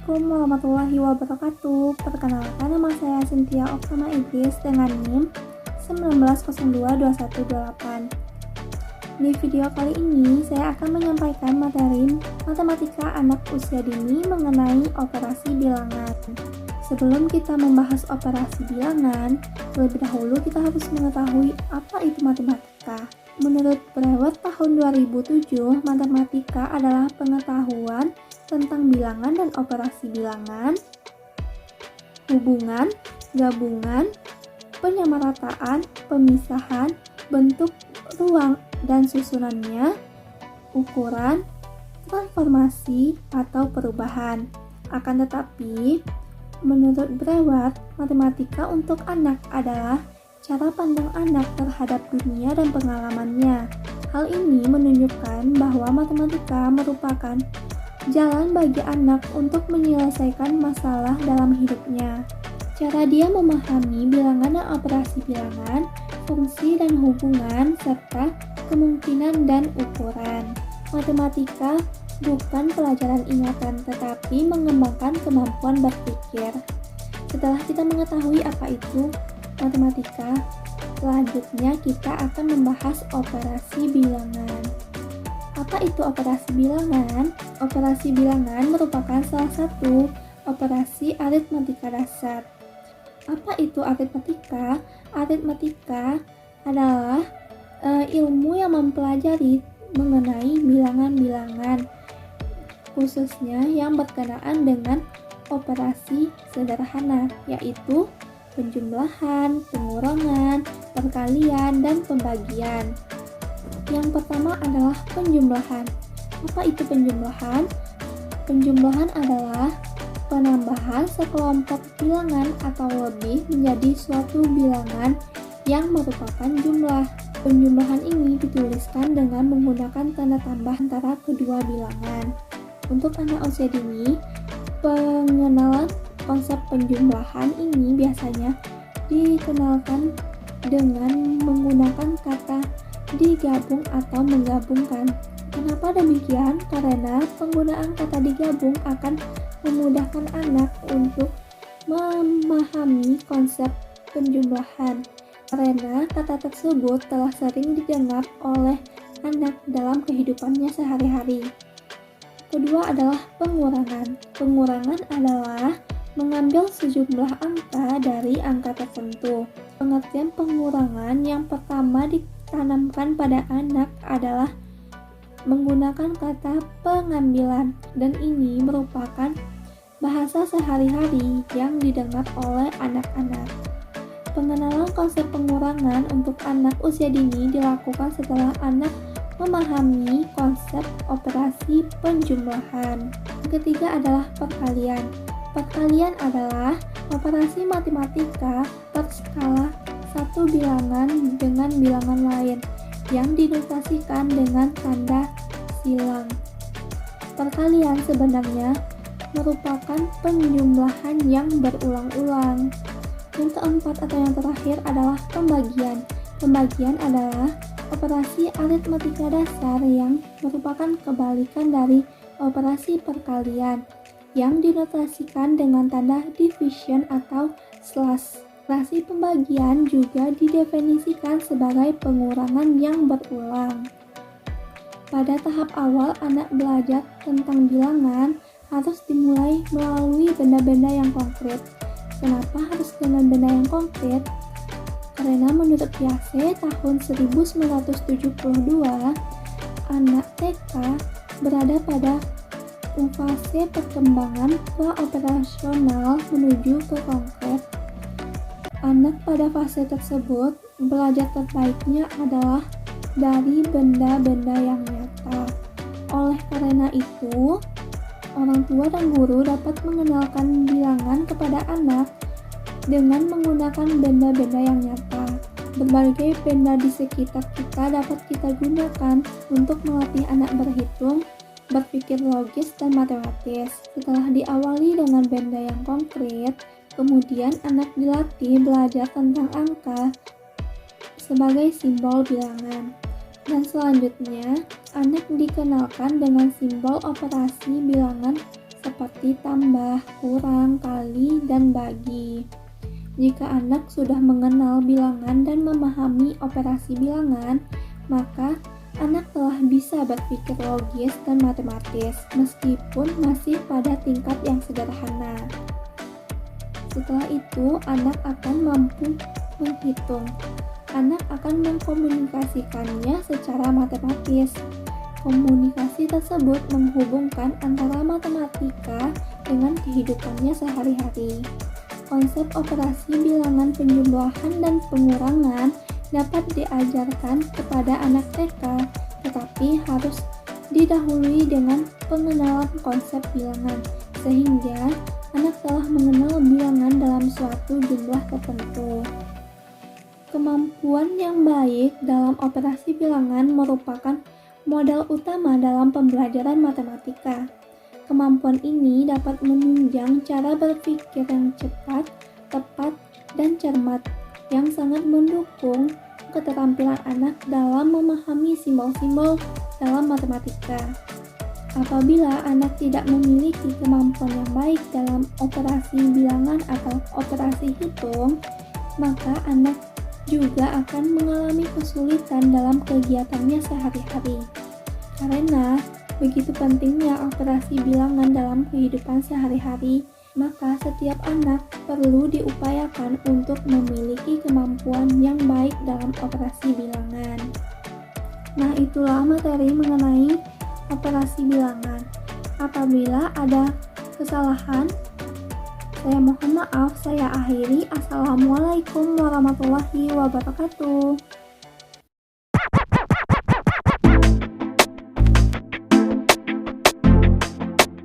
Assalamualaikum warahmatullahi wabarakatuh. Perkenalkan, nama saya Cynthia Oksana Idris dengan NIM 19022128. Di video kali ini, saya akan menyampaikan materi matematika anak usia dini mengenai operasi bilangan. Sebelum kita membahas operasi bilangan, terlebih dahulu kita harus mengetahui apa itu matematika. Menurut Breuer tahun 2007, matematika adalah pengetahuan tentang bilangan dan operasi bilangan, hubungan, gabungan, penyamarataan, pemisahan, bentuk ruang dan susunannya, ukuran, transformasi, atau perubahan. Akan tetapi, menurut Breuer, matematika untuk anak adalah cara pandang anak terhadap dunia dan pengalamannya. Hal ini menunjukkan bahwa matematika merupakan jalan bagi anak untuk menyelesaikan masalah dalam hidupnya. Cara dia memahami bilangan dan operasi bilangan, fungsi dan hubungan, serta kemungkinan dan ukuran. Matematika bukan pelajaran ingatan, tetapi mengembangkan kemampuan berpikir. Setelah kita mengetahui apa itu matematika, selanjutnya kita akan membahas operasi bilangan. Apa itu operasi bilangan? Operasi bilangan merupakan salah satu operasi aritmatika dasar. Apa itu aritmatika? Aritmatika adalah ilmu yang mempelajari mengenai bilangan-bilangan, khususnya yang berkenaan dengan operasi sederhana, yaitu penjumlahan, pengurangan, perkalian, dan pembagian. Yang pertama adalah penjumlahan. Apa itu penjumlahan? Penjumlahan adalah penambahan sekelompok bilangan atau lebih menjadi suatu bilangan yang merupakan jumlah. Penjumlahan ini dituliskan dengan menggunakan tanda tambah antara kedua bilangan. Untuk anak usia dini, pengenalan konsep penjumlahan ini biasanya dikenalkan dengan menggunakan kata digabung atau menggabungkan. Kenapa demikian? Karena penggunaan kata digabung akan memudahkan anak untuk memahami konsep penjumlahan, karena kata tersebut telah sering didengar oleh anak dalam kehidupannya sehari-hari. Kedua adalah pengurangan. Pengurangan adalah mengambil sejumlah angka dari angka tertentu. Pengertian pengurangan yang pertama ditanamkan pada anak adalah menggunakan kata pengambilan, dan ini merupakan bahasa sehari-hari yang didengar oleh anak-anak. Pengenalan konsep pengurangan untuk anak usia dini dilakukan setelah anak memahami konsep operasi penjumlahan. Yang ketiga adalah perkalian. Perkalian adalah operasi matematika berskala satu bilangan dengan bilangan lain yang dinotasikan dengan tanda silang. Perkalian sebenarnya merupakan penjumlahan yang berulang-ulang. Yang keempat atau yang terakhir adalah pembagian. Pembagian adalah operasi aritmatika dasar yang merupakan kebalikan dari operasi perkalian yang dinotasikan dengan tanda division atau slash. Operasi pembagian juga didefinisikan sebagai pengurangan yang berulang. Pada tahap awal anak belajar tentang bilangan harus dimulai melalui benda-benda yang konkret. Kenapa harus dengan benda yang konkret? Karena menurut Piaget tahun 1972, anak TK berada pada fase perkembangan pra-operasional menuju ke konkret. Anak pada fase tersebut belajar terbaiknya adalah dari benda-benda yang nyata. Oleh karena itu, orang tua dan guru dapat mengenalkan bilangan kepada anak dengan menggunakan benda-benda yang nyata. Berbagai benda di sekitar kita dapat kita gunakan untuk melatih anak berhitung, berpikir logis dan matematis. Setelah diawali dengan benda yang konkret, kemudian anak dilatih belajar tentang angka sebagai simbol bilangan. Dan selanjutnya, anak dikenalkan dengan simbol operasi bilangan seperti tambah, kurang, kali, dan bagi. Jika anak sudah mengenal bilangan dan memahami operasi bilangan, maka anak telah bisa berpikir logis dan matematis meskipun masih pada tingkat yang sederhana. Setelah itu, anak akan mampu menghitung. Anak akan mengkomunikasikannya secara matematis. Komunikasi tersebut menghubungkan antara matematika dengan kehidupannya sehari-hari. Konsep operasi bilangan penjumlahan dan pengurangan dapat diajarkan kepada anak TK, tetapi harus didahului dengan pengenalan konsep bilangan, sehingga anak telah mengenal bilangan dalam suatu jumlah tertentu. Kemampuan yang baik dalam operasi bilangan merupakan modal utama dalam pembelajaran matematika. Kemampuan ini dapat menunjang cara berpikir yang cepat, tepat, dan cermat, yang sangat mendukung keterampilan anak dalam memahami simbol-simbol dalam matematika. Apabila anak tidak memiliki kemampuan yang baik dalam operasi bilangan atau operasi hitung, maka anak juga akan mengalami kesulitan dalam kegiatannya sehari-hari. Karena begitu pentingnya operasi bilangan dalam kehidupan sehari-hari, maka setiap anak perlu diupayakan untuk memiliki kemampuan yang baik dalam operasi bilangan. Nah, itulah materi mengenai operasi bilangan. Apabila ada kesalahan, saya mohon maaf. Saya akhiri. Assalamualaikum warahmatullahi wabarakatuh.